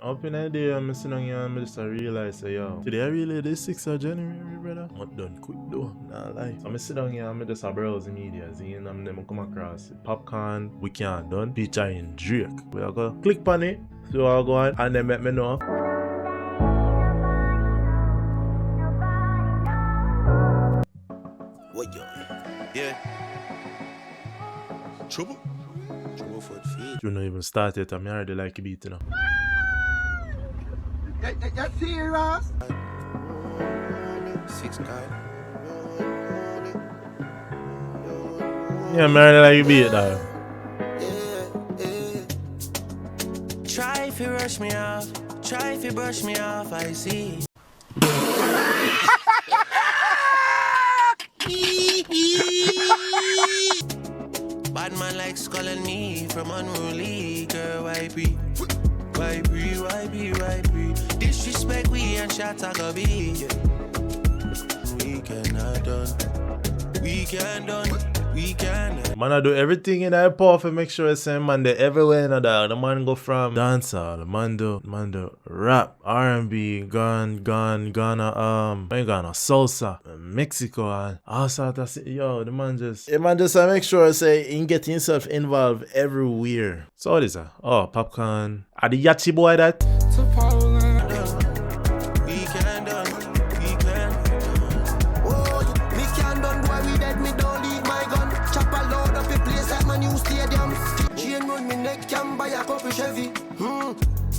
Up in the day, I'm sitting here and I just realize, say, yo, today I really the 6th of January, brother. Not done quick though, nah lie. So I'm sitting here and I just browse the media, and I'm never come across it. Popcaan, we can't done, featuring Drake. We are going to click on it, so I'll go on and then let me know. What yo? Yeah. Trouble? Trouble for the feet. You don't even start it, I'm already like a beat, you know. That's serious? 6 guy. Yeah, I'm already like a beat, dog. Try if you rush me off, try if you brush me off, I see. Bad man like calling me from unruly girl, why be? Disrespect we and shot I go be. We cannot done. We can done. We can. Man, I do everything in that power to make sure the same man they everywhere in the man go from dancehall, man do rap, R&B, Ghana, salsa, Mexico and all sort of yo, the man just make sure say he get himself involved everywhere. So what is that? Oh, Popcaan. Are the Yachi boy that?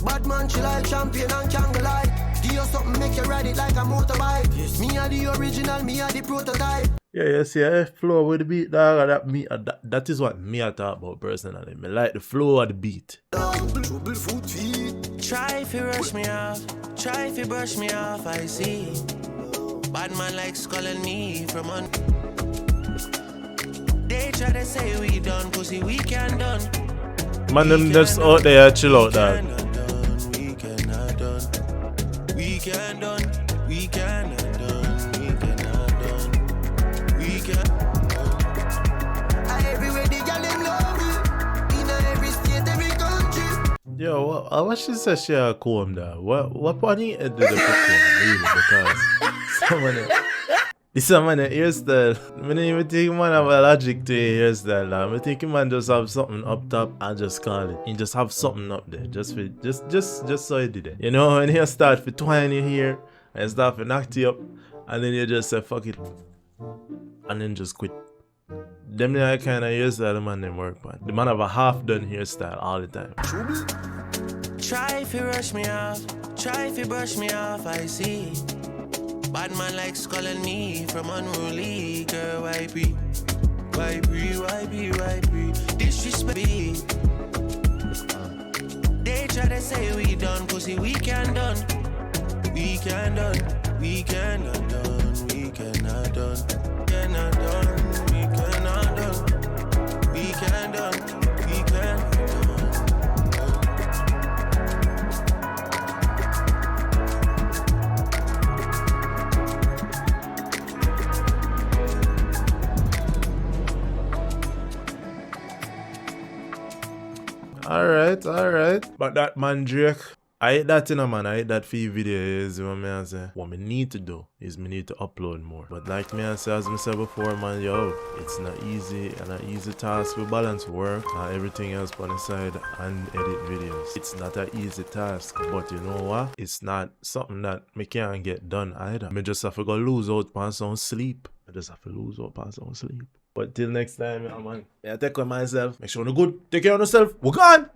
Bad man, she like champion and can't go lie. Give you something, make you ride it like a motorbike. Me are the original, me are the prototype. Yeah, you see, I flow with the beat, dog. That is what me I talk about personally. Me like the flow of the beat. Try if you rush me off, try if you brush me off, I see. Bad man likes calling me from on. They try to say we done, pussy we can done. Man, them just out there chill out, dog. We cannot done. We can done. We cannot done. We cannot done. We can. Everywhere the girl them love me. In every state, every country. Yo, what she said she a comb, dog? What part you do the comb, really? Because someone hairstyle. I don't even think man have a logic to a hairstyle. I think man just have something up top and just call it. And just have something up there. Just so you did it. You know, when you start for twine your hair and start to knock you up and then you just say fuck it. And then just quit. Them the kind of hairstyle the man them work on. The man have a half done hairstyle all the time. Try if you rush me off, try if you brush me off, I see. Bad man likes calling me from unruly girl, why be? Disrespect me. They try to say we done, pussy we can done. We can done, we cannot done, we cannot done. Cannot done, we cannot done. We can done, we can done. Alright. But that man Drake, I hate that man. I hate that for video is what me I say. What me need to do is me need to upload more. But like me I say, as I said before, man, yo, it's not easy and an easy task to balance work and everything else on the side and edit videos. It's not an easy task, but you know what? It's not something that me can't get done either. Me just have to go lose out on some sleep. I just have to lose out on some sleep. But till next time, man, I take care of myself. Make sure you're good. Take care of yourself. We're gone.